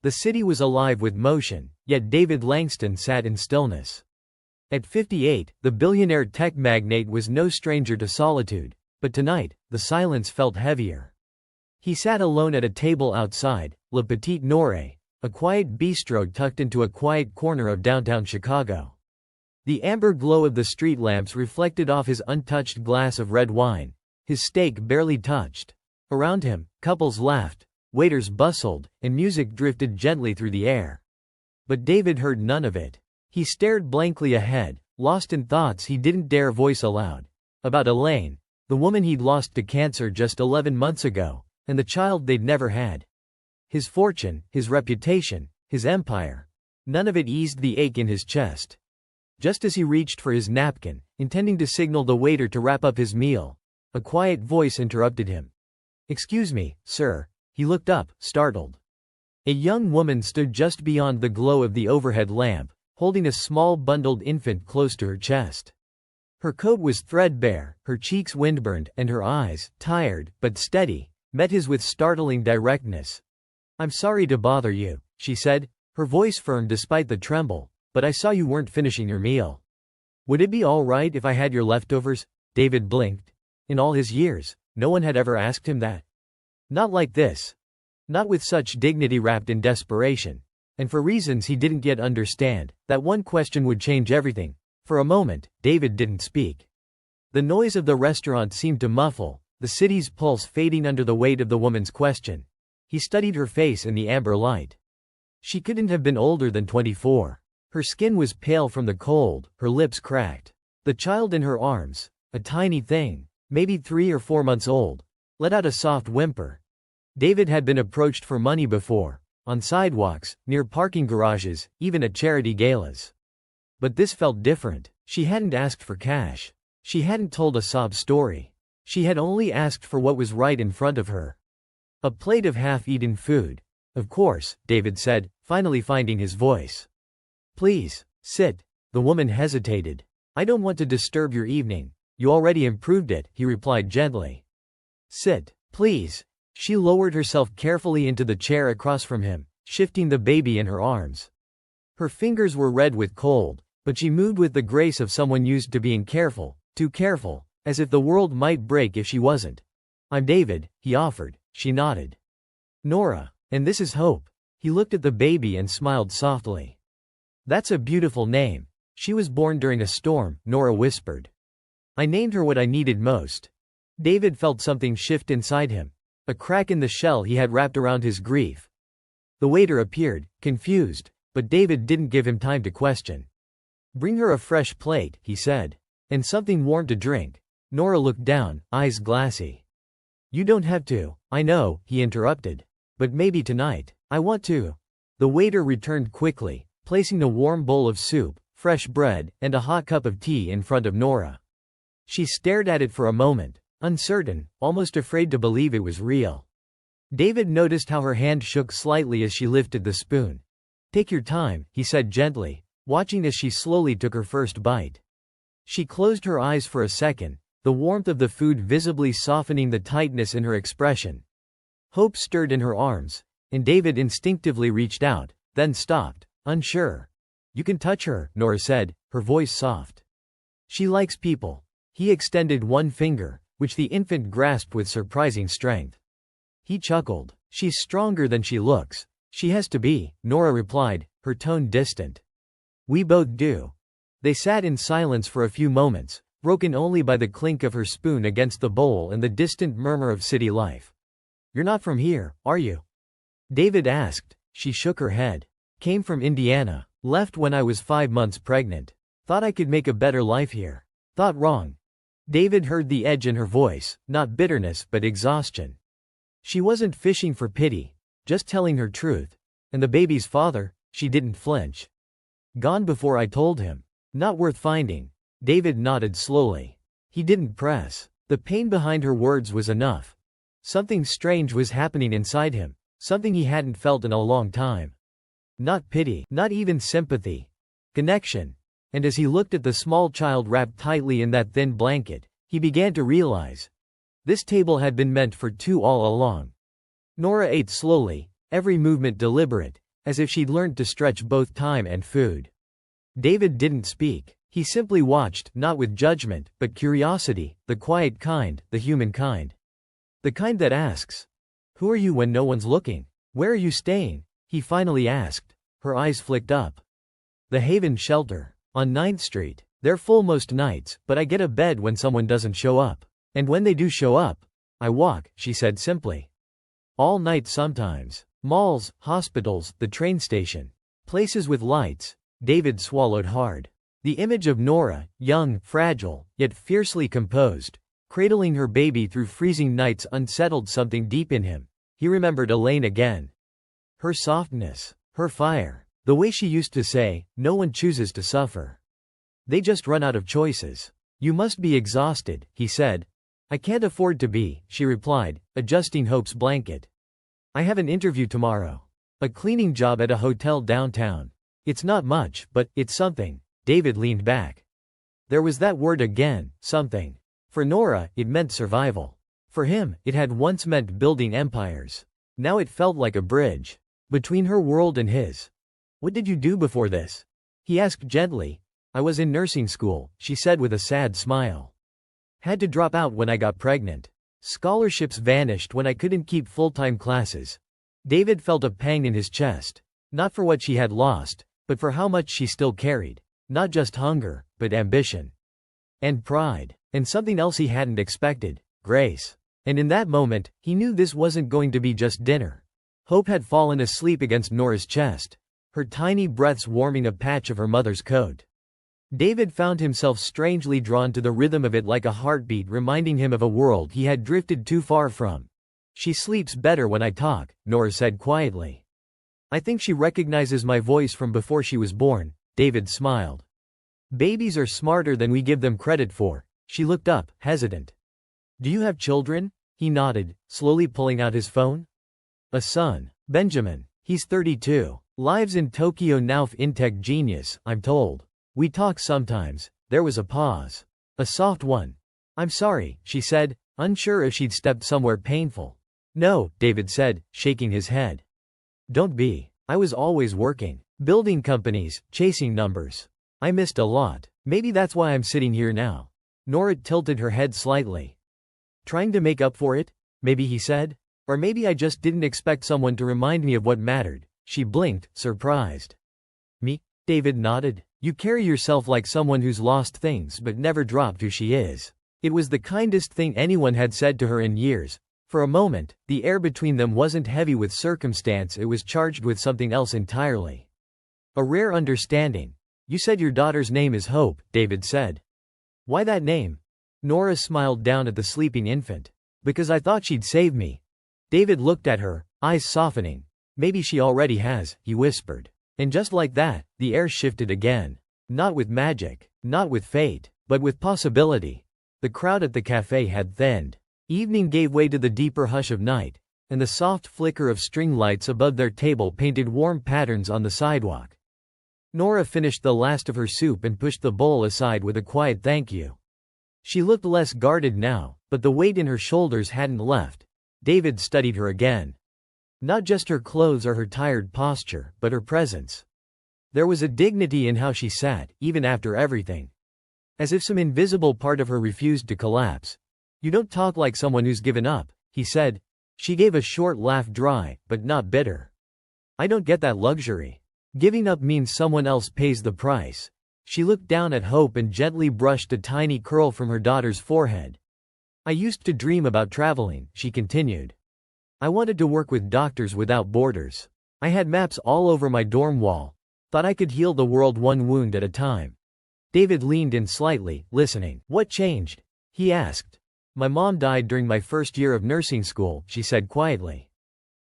The city was alive with motion, yet David Langston sat in stillness. At 58, the billionaire tech magnate was no stranger to solitude, but tonight, the silence felt heavier. He sat alone at a table outside Le Petit Nore, a quiet bistro tucked into a quiet corner of downtown Chicago. The amber glow of the street lamps reflected off his untouched glass of red wine, his steak barely touched. Around him, couples laughed, waiters bustled, and music drifted gently through the air. But David heard none of it. He stared blankly ahead, lost in thoughts he didn't dare voice aloud. About Elaine, the woman he'd lost to cancer just 11 months ago, and the child they'd never had. His fortune, his reputation, his empire. None of it eased the ache in his chest. Just as he reached for his napkin, intending to signal the waiter to wrap up his meal, a quiet voice interrupted him. "Excuse me, sir." He looked up, startled. A young woman stood just beyond the glow of the overhead lamp, holding a small bundled infant close to her chest. Her coat was threadbare, her cheeks windburned, and her eyes, tired but steady, met his with startling directness. "I'm sorry to bother you," she said, her voice firm despite the tremble, "but I saw you weren't finishing your meal. Would it be all right if I had your leftovers?" David blinked. In all his years, no one had ever asked him that. Not like this. Not with such dignity wrapped in desperation. And for reasons he didn't yet understand, that one question would change everything. For a moment, David didn't speak. The noise of the restaurant seemed to muffle, the city's pulse fading under the weight of the woman's question. He studied her face in the amber light. She couldn't have been older than 24. Her skin was pale from the cold, her lips cracked. The child in her arms, a tiny thing, maybe 3 or 4 months old, let out a soft whimper. David had been approached for money before, on sidewalks, near parking garages, even at charity galas. But this felt different. She hadn't asked for cash. She hadn't told a sob story. She had only asked for what was right in front of her. A plate of half-eaten food. "Of course," David said, finally finding his voice. "Please, sit." The woman hesitated. "I don't want to disturb your evening. You already improved it," he replied gently. "Sit, please." She lowered herself carefully into the chair across from him, shifting the baby in her arms. Her fingers were red with cold, but she moved with the grace of someone used to being careful, too careful, as if the world might break if she wasn't. "I'm David," he offered. She nodded. "Nora, and this is Hope." He looked at the baby and smiled softly. "That's a beautiful name. She was born during a storm," Nora whispered. "I named her what I needed most." David felt something shift inside him. A crack in the shell he had wrapped around his grief. The waiter appeared, confused, but David didn't give him time to question. "Bring her a fresh plate," he said. "And something warm to drink." Nora looked down, eyes glassy. "You don't have to, I know," he interrupted. "But maybe tonight. I want to." The waiter returned quickly, placing a warm bowl of soup, fresh bread, and a hot cup of tea in front of Nora. She stared at it for a moment, uncertain, almost afraid to believe it was real. David noticed how her hand shook slightly as she lifted the spoon. "Take your time," he said gently, watching as she slowly took her first bite. She closed her eyes for a second, the warmth of the food visibly softening the tightness in her expression. Hope stirred in her arms, and David instinctively reached out, then stopped, unsure. "You can touch her," Nora said, her voice soft. "She likes people." He extended one finger, which the infant grasped with surprising strength. He chuckled. "She's stronger than she looks. She has to be," Nora replied, her tone distant. "We both do." They sat in silence for a few moments, broken only by the clink of her spoon against the bowl and the distant murmur of city life. "You're not from here, are you?" David asked. She shook her head. "Came from Indiana. Left when I was 5 months pregnant. Thought I could make a better life here. Thought wrong." David heard the edge in her voice, not bitterness but exhaustion. She wasn't fishing for pity, just telling her truth. "And the baby's father?" She didn't flinch. "Gone before I told him. Not worth finding." David nodded slowly. He didn't press. The pain behind her words was enough. Something strange was happening inside him, something he hadn't felt in a long time. Not pity, not even sympathy. Connection. And as he looked at the small child wrapped tightly in that thin blanket, he began to realize. This table had been meant for two all along. Nora ate slowly, every movement deliberate, as if she'd learned to stretch both time and food. David didn't speak. He simply watched, not with judgment, but curiosity, the quiet kind, the human kind. The kind that asks, "Who are you when no one's looking? Where are you staying?" he finally asked. Her eyes flicked up. "The Haven Shelter. On 9th Street. They're full most nights, but I get a bed when someone doesn't show up. And when they do show up, I walk," she said simply. "All night sometimes. Malls, hospitals, the train station. Places with lights." David swallowed hard. The image of Nora, young, fragile, yet fiercely composed, cradling her baby through freezing nights unsettled something deep in him. He remembered Elaine again. Her softness, her fire, the way she used to say, "No one chooses to suffer. They just run out of choices." "You must be exhausted," he said. "I can't afford to be," she replied, adjusting Hope's blanket. "I have an interview tomorrow. A cleaning job at a hotel downtown. It's not much, but it's something." David leaned back. There was that word again, something. For Nora, it meant survival. For him, it had once meant building empires. Now it felt like a bridge between her world and his. "What did you do before this?" he asked gently. "I was in nursing school," she said with a sad smile. "Had to drop out when I got pregnant. Scholarships vanished when I couldn't keep full-time classes." David felt a pang in his chest. Not for what she had lost, but for how much she still carried. Not just hunger, but ambition. And pride. And something else he hadn't expected, grace. And in that moment, he knew this wasn't going to be just dinner. Hope had fallen asleep against Nora's chest, her tiny breaths warming a patch of her mother's coat. David found himself strangely drawn to the rhythm of it, like a heartbeat reminding him of a world he had drifted too far from. "She sleeps better when I talk," Nora said quietly. "I think she recognizes my voice from before she was born." David smiled. "Babies are smarter than we give them credit for." She looked up, hesitant. "Do you have children?" He nodded, slowly pulling out his phone. "A son, Benjamin. He's 32. Lives in Tokyo now. Fintech genius, I'm told. We talk sometimes." There was a pause. A soft one. "I'm sorry," she said, unsure if she'd stepped somewhere painful. "No," David said, shaking his head. "Don't be. I was always working. Building companies, chasing numbers. I missed a lot. Maybe that's why I'm sitting here now." Nora tilted her head slightly. "Trying to make up for it?" Maybe he said. "Or maybe I just didn't expect someone to remind me of what mattered." She blinked, surprised. "Me?" David nodded. "You carry yourself like someone who's lost things but never dropped who she is." It was the kindest thing anyone had said to her in years. For a moment, the air between them wasn't heavy with circumstance, it was charged with something else entirely. A rare understanding. "You said your daughter's name is Hope," David said. "Why that name?" Nora smiled down at the sleeping infant. "Because I thought she'd save me." David looked at her, eyes softening. "Maybe she already has," he whispered. And just like that, the air shifted again. Not with magic, not with fate, but with possibility. The crowd at the cafe had thinned. Evening gave way to the deeper hush of night, and the soft flicker of string lights above their table painted warm patterns on the sidewalk. Nora finished the last of her soup and pushed the bowl aside with a quiet thank you. She looked less guarded now, but the weight in her shoulders hadn't left. David studied her again. Not just her clothes or her tired posture, but her presence. There was a dignity in how she sat, even after everything. As if some invisible part of her refused to collapse. "You don't talk like someone who's given up," he said. She gave a short laugh, dry, but not bitter. "I don't get that luxury. Giving up means someone else pays the price." She looked down at Hope and gently brushed a tiny curl from her daughter's forehead. "I used to dream about traveling," she continued. "I wanted to work with Doctors Without Borders. I had maps all over my dorm wall. Thought I could heal the world one wound at a time." David leaned in slightly, listening. "What changed?" he asked. "My mom died during my first year of nursing school," she said quietly.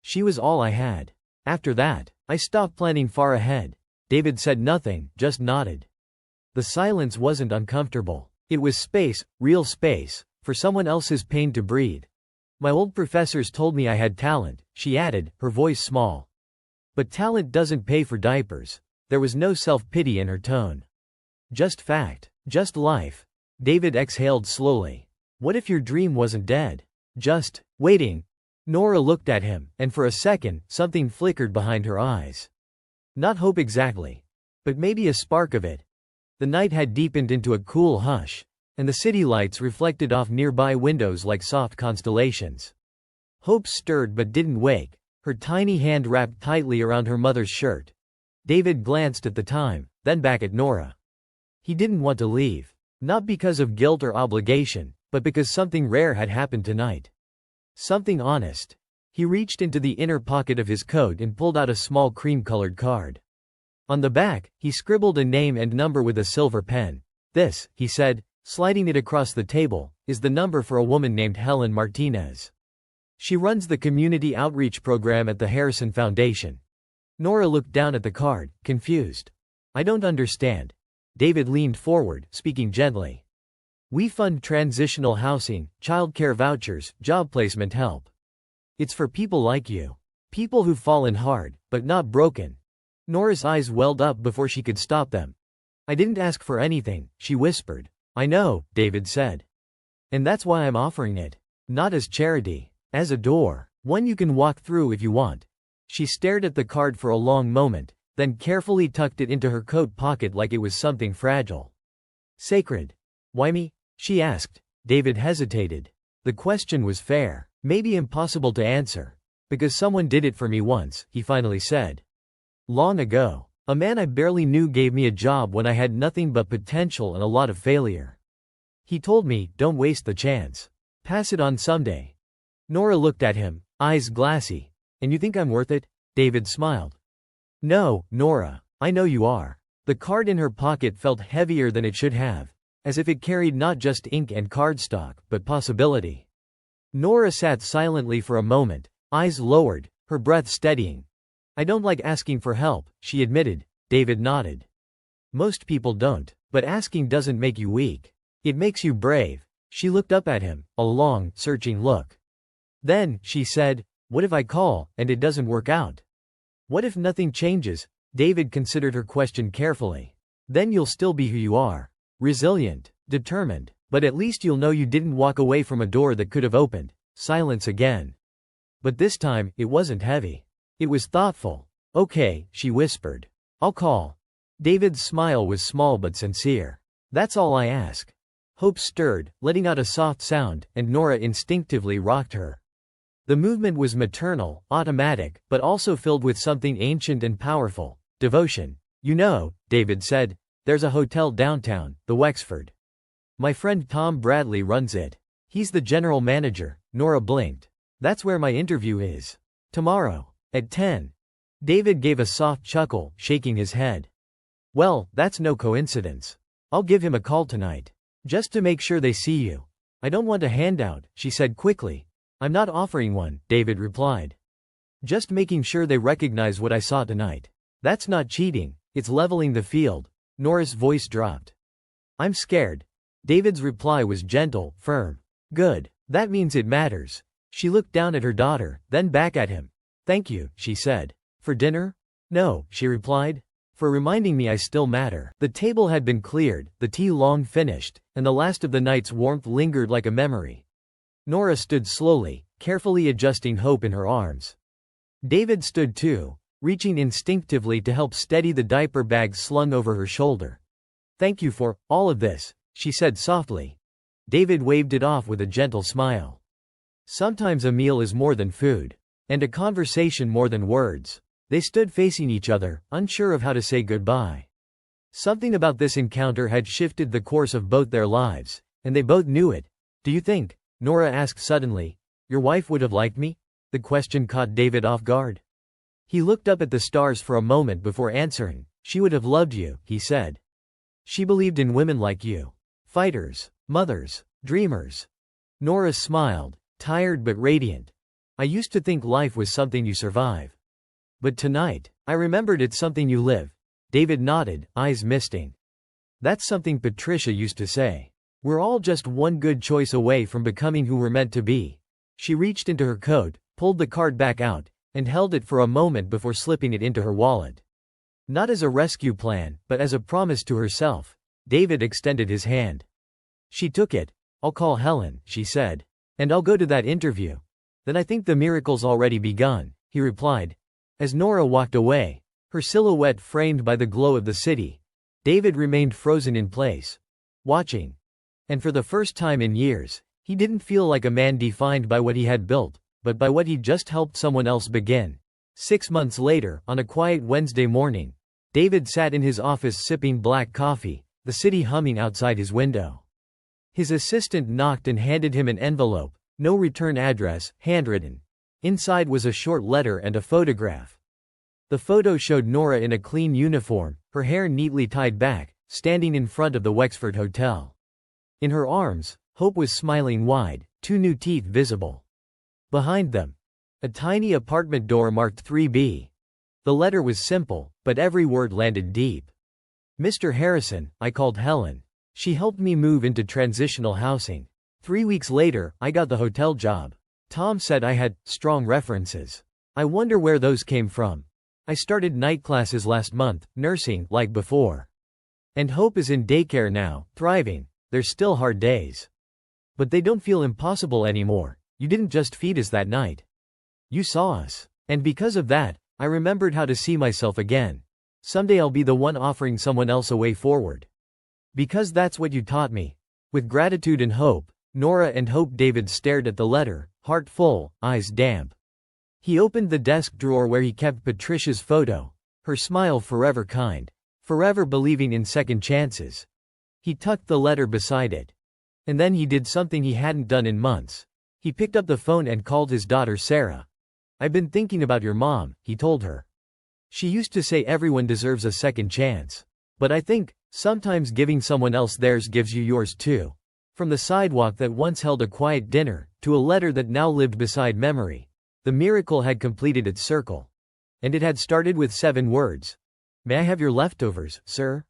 "She was all I had. After that, I stopped planning far ahead." David said nothing, just nodded. The silence wasn't uncomfortable. It was space, real space, for someone else's pain to breathe. "My old professors told me I had talent," she added, her voice small. "But talent doesn't pay for diapers." There was no self-pity in her tone. Just fact. Just life. David exhaled slowly. "What if your dream wasn't dead? Just waiting?" Nora looked at him, and for a second, something flickered behind her eyes. Not hope exactly, but maybe a spark of it. The night had deepened into a cool hush, and the city lights reflected off nearby windows like soft constellations. Hope stirred but didn't wake, her tiny hand wrapped tightly around her mother's shirt. David glanced at the time, then back at Nora. He didn't want to leave, not because of guilt or obligation, but because something rare had happened tonight. Something honest. He reached into the inner pocket of his coat and pulled out a small cream-colored card. On the back, he scribbled a name and number with a silver pen. "This," he said, sliding it across the table, "is the number for a woman named Helen Martinez. She runs the community outreach program at the Harrison Foundation." Nora looked down at the card, confused. "I don't understand." David leaned forward, speaking gently. "We fund transitional housing, childcare vouchers, job placement help. It's for people like you. People who've fallen hard, but not broken." Nora's eyes welled up before she could stop them. "I didn't ask for anything," she whispered. "I know," David said. "And that's why I'm offering it. Not as charity. As a door. One you can walk through if you want." She stared at the card for a long moment, then carefully tucked it into her coat pocket like it was something fragile. "Sacred. Why me?" she asked. David hesitated. The question was fair, maybe impossible to answer. "Because someone did it for me once," he finally said. "Long ago. A man I barely knew gave me a job when I had nothing but potential and a lot of failure. He told me, don't waste the chance. Pass it on someday." Nora looked at him, eyes glassy. "And you think I'm worth it?" David smiled. "No, Nora. I know you are." The card in her pocket felt heavier than it should have, as if it carried not just ink and cardstock, but possibility. Nora sat silently for a moment, eyes lowered, her breath steadying. "I don't like asking for help," she admitted. David nodded. "Most people don't, but asking doesn't make you weak. It makes you brave." She looked up at him, a long, searching look. Then, she said, "What if I call, and it doesn't work out? What if nothing changes?" David considered her question carefully. "Then you'll still be who you are. Resilient, determined, but at least you'll know you didn't walk away from a door that could have opened." Silence again. But this time, it wasn't heavy. It was thoughtful. "Okay," she whispered. "I'll call." David's smile was small but sincere. "That's all I ask." Hope stirred, letting out a soft sound, and Nora instinctively rocked her. The movement was maternal, automatic, but also filled with something ancient and powerful. Devotion. "You know," David said, "there's a hotel downtown, the Wexford. My friend Tom Bradley runs it. He's the general manager." Nora blinked. "That's where my interview is. Tomorrow. At 10. David gave a soft chuckle, shaking his head. "Well, that's no coincidence. I'll give him a call tonight. Just to make sure they see you." "I don't want a handout," she said quickly. "I'm not offering one," David replied. "Just making sure they recognize what I saw tonight. That's not cheating, it's leveling the field." Nora's voice dropped. "I'm scared." David's reply was gentle, firm. "Good. That means it matters." She looked down at her daughter, then back at him. "Thank you," she said. "For dinner?" "No," she replied. "For reminding me I still matter." The table had been cleared, the tea long finished, and the last of the night's warmth lingered like a memory. Nora stood slowly, carefully adjusting Hope in her arms. David stood too, reaching instinctively to help steady the diaper bag slung over her shoulder. "Thank you for all of this," she said softly. David waved it off with a gentle smile. Sometimes a meal is more than food. And a conversation more than words. They stood facing each other, unsure of how to say goodbye. Something about this encounter had shifted the course of both their lives, and they both knew it. "Do you think," Nora asked suddenly, "your wife would have liked me?" The question caught David off guard. He looked up at the stars for a moment before answering. "She would have loved you," he said. "She believed in women like you. Fighters, mothers, dreamers." Nora smiled, tired but radiant. "I used to think life was something you survive. But tonight, I remembered it's something you live." David nodded, eyes misting. "That's something Patricia used to say. We're all just one good choice away from becoming who we're meant to be." She reached into her coat, pulled the card back out, and held it for a moment before slipping it into her wallet. Not as a rescue plan, but as a promise to herself. David extended his hand. She took it. "I'll call Helen," she said. "And I'll go to that interview. Then I think the miracle's already begun," he replied. As Nora walked away, her silhouette framed by the glow of the city. David remained frozen in place, watching. And for the first time in years, he didn't feel like a man defined by what he had built, but by what he'd just helped someone else begin. 6 months later, on a quiet Wednesday morning, David sat in his office sipping black coffee, the city humming outside his window. His assistant knocked and handed him an envelope, no return address, handwritten. Inside was a short letter and a photograph. The photo showed Nora in a clean uniform, her hair neatly tied back, standing in front of the Wexford Hotel. In her arms, Hope was smiling wide, 2 new teeth visible. Behind them, a tiny apartment door marked 3B. The letter was simple, but every word landed deep. Mr. Harrison, I called Helen. She helped me move into transitional housing. 3 weeks later, I got the hotel job. Tom said I had strong references. I wonder where those came from. I started night classes last month, nursing like before. And Hope is in daycare now, thriving. There's still hard days. But they don't feel impossible anymore. You didn't just feed us that night. You saw us. And because of that, I remembered how to see myself again. Someday I'll be the one offering someone else a way forward. Because that's what you taught me. With gratitude and hope, Nora and Hope. David stared at the letter, heart full, eyes damp. He opened the desk drawer where he kept Patricia's photo, her smile forever kind, forever believing in second chances. He tucked the letter beside it. And then he did something he hadn't done in months. He picked up the phone and called his daughter Sarah. I've been thinking about your mom, he told her. She used to say everyone deserves a second chance. But I think, sometimes giving someone else theirs gives you yours too. From the sidewalk that once held a quiet dinner, to a letter that now lived beside memory, the miracle had completed its circle. And it had started with 7 words. May I have your leftovers, sir?